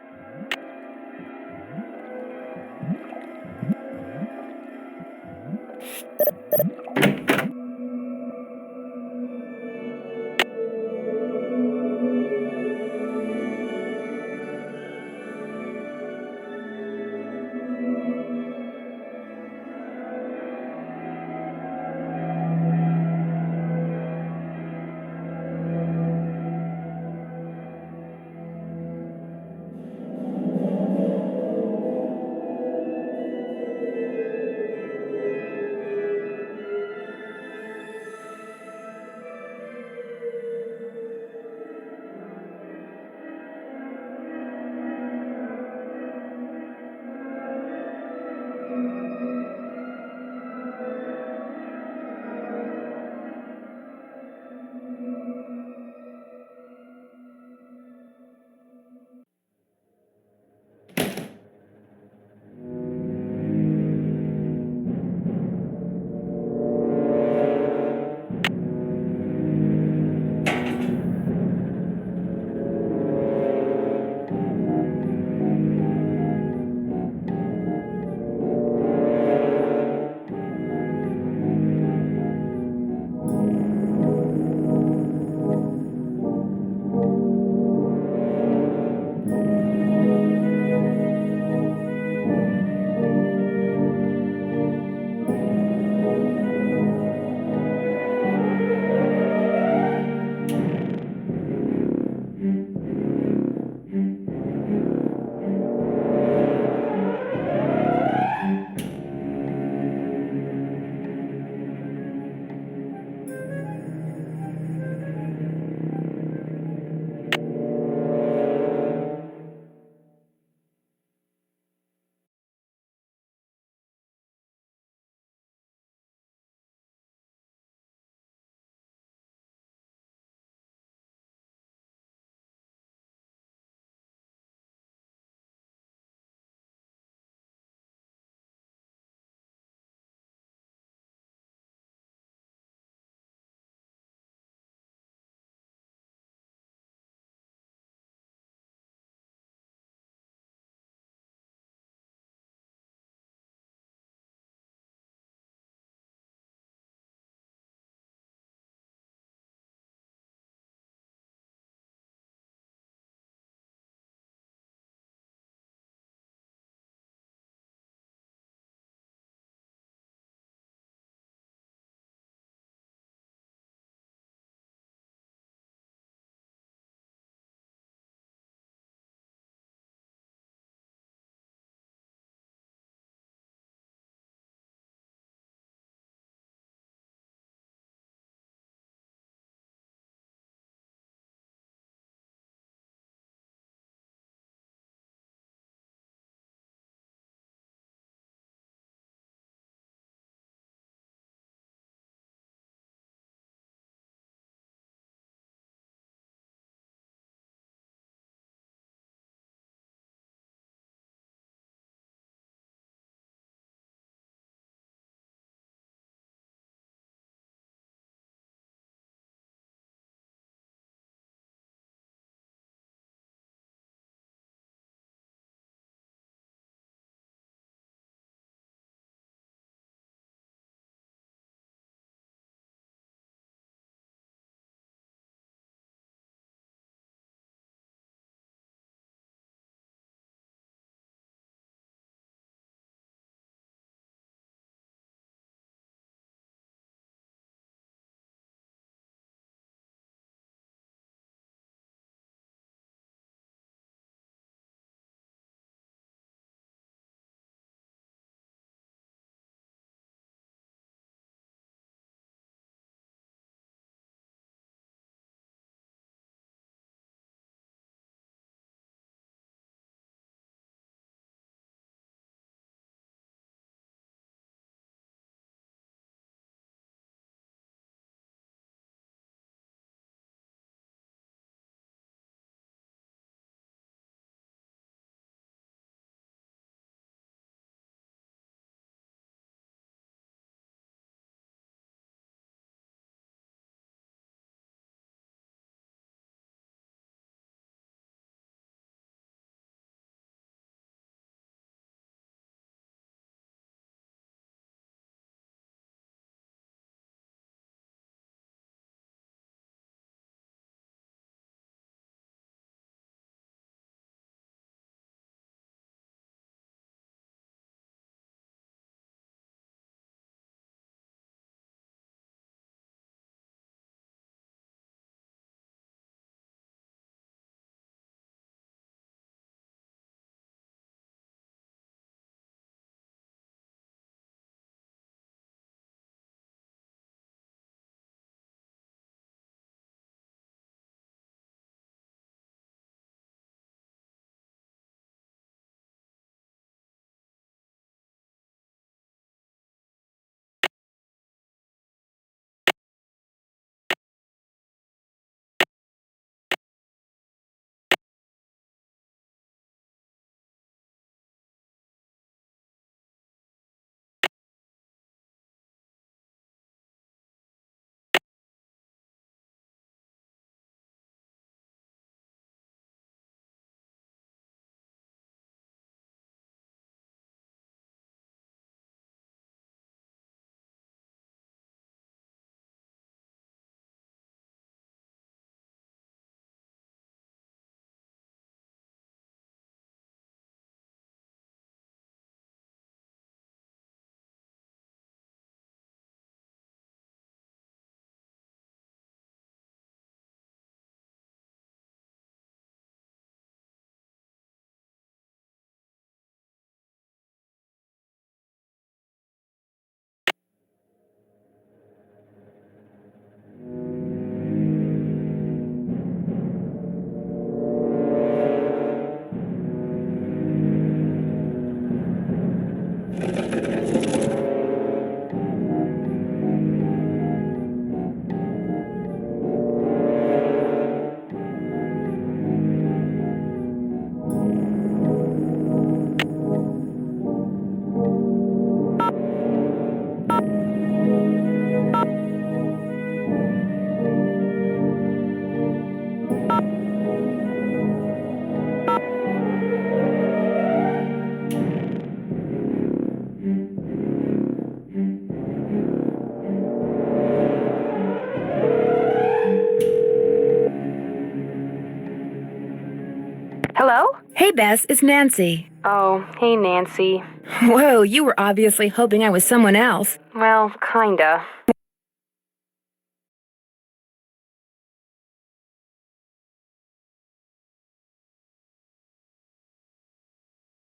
Bess, it's Nancy. Oh, hey, Nancy. Whoa, you were obviously hoping I was someone else. Well, kinda.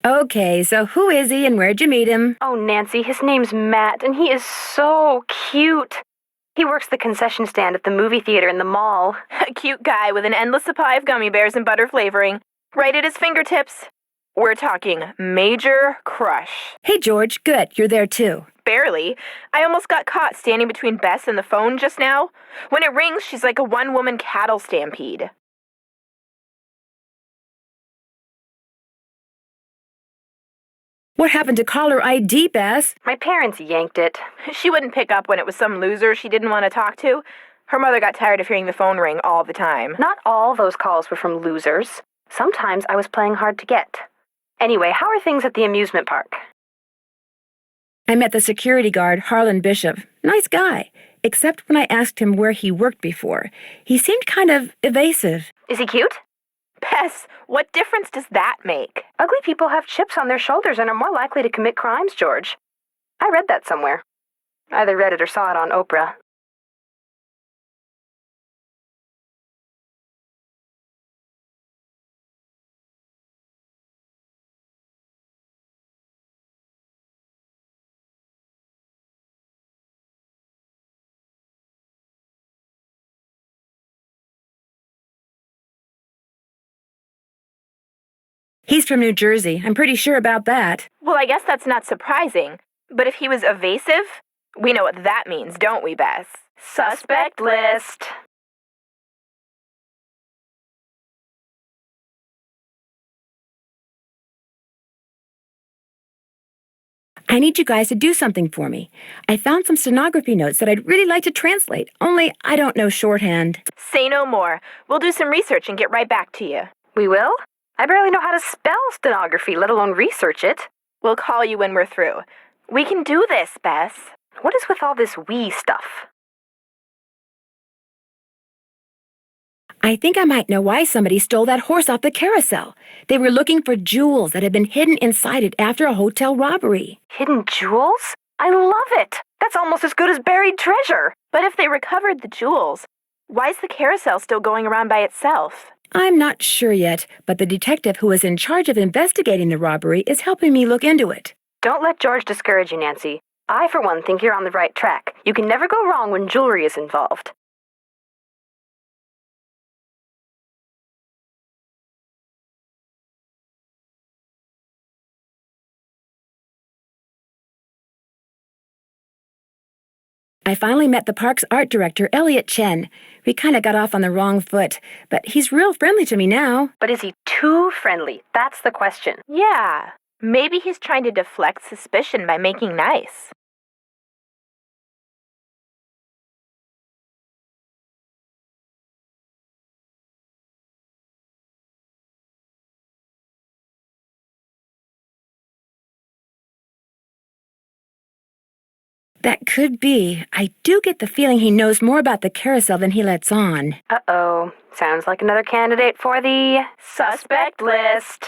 Okay, so who is he and where'd you meet him? Oh, Nancy, his name's Matt, and he is so cute. He works the concession stand at the movie theater in the mall. A cute guy with an endless supply of gummy bears and butter flavoring, right at his fingertips. We're talking major crush. Hey, George, good, you're there too. Barely. I almost got caught standing between Bess and the phone just now. When it rings, she's like a one-woman cattle stampede. What happened to caller ID, Bess? My parents yanked it. She wouldn't pick up when it was some loser she didn't want to talk to. Her mother got tired of hearing the phone ring all the time. Not all those calls were from losers. Sometimes I was playing hard to get. Anyway, how are things at the amusement park? I met the security guard, Harlan Bishop. Nice guy. Except when I asked him where he worked before. He seemed kind of evasive. Is he cute? Bess, what difference does that make? Ugly people have chips on their shoulders and are more likely to commit crimes, George. I read that somewhere. Either read it or saw it on Oprah. He's from New Jersey. I'm pretty sure about that. Well, I guess that's not surprising. But if he was evasive, we know what that means, don't we, Bess? Suspect list. I need you guys to do something for me. I found some stenography notes that I'd really like to translate, only I don't know shorthand. Say no more. We'll do some research and get right back to you. We will? I barely know how to spell stenography, let alone research it. We'll call you when we're through. We can do this, Bess. What is with all this we stuff? I think I might know why somebody stole that horse off the carousel. They were looking for jewels that had been hidden inside it after a hotel robbery. Hidden jewels? I love it! That's almost as good as buried treasure. But if they recovered the jewels, why's the carousel still going around by itself? I'm not sure yet, but the detective who is in charge of investigating the robbery is helping me look into it. Don't let George discourage you, Nancy. I, for one, think you're on the right track. You can never go wrong when jewelry is involved. I finally met the park's art director, Elliot Chen. We kind of got off on the wrong foot, but he's real friendly to me now. But is he too friendly? That's the question. Yeah, maybe he's trying to deflect suspicion by making nice. That could be. I do get the feeling he knows more about the carousel than he lets on. Uh-oh. Sounds like another candidate for the suspect list.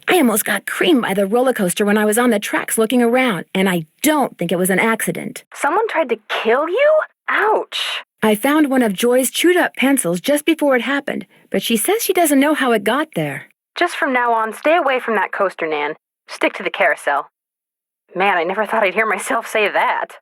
I almost got creamed by the roller coaster when I was on the tracks looking around, and I don't think it was an accident. Someone tried to kill you? Ouch. I found one of Joy's chewed-up pencils just before it happened, but she says she doesn't know how it got there. Just from now on, stay away from that coaster, Nan. Stick to the carousel. Man, I never thought I'd hear myself say that.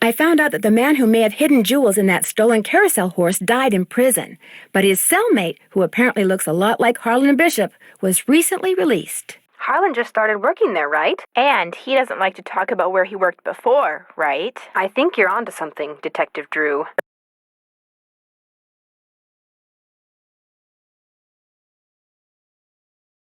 I found out that the man who may have hidden jewels in that stolen carousel horse died in prison, but his cellmate, who apparently looks a lot like Harlan Bishop, was recently released. Harlan just started working there, right? And he doesn't like to talk about where he worked before, right? I think you're onto something, Detective Drew.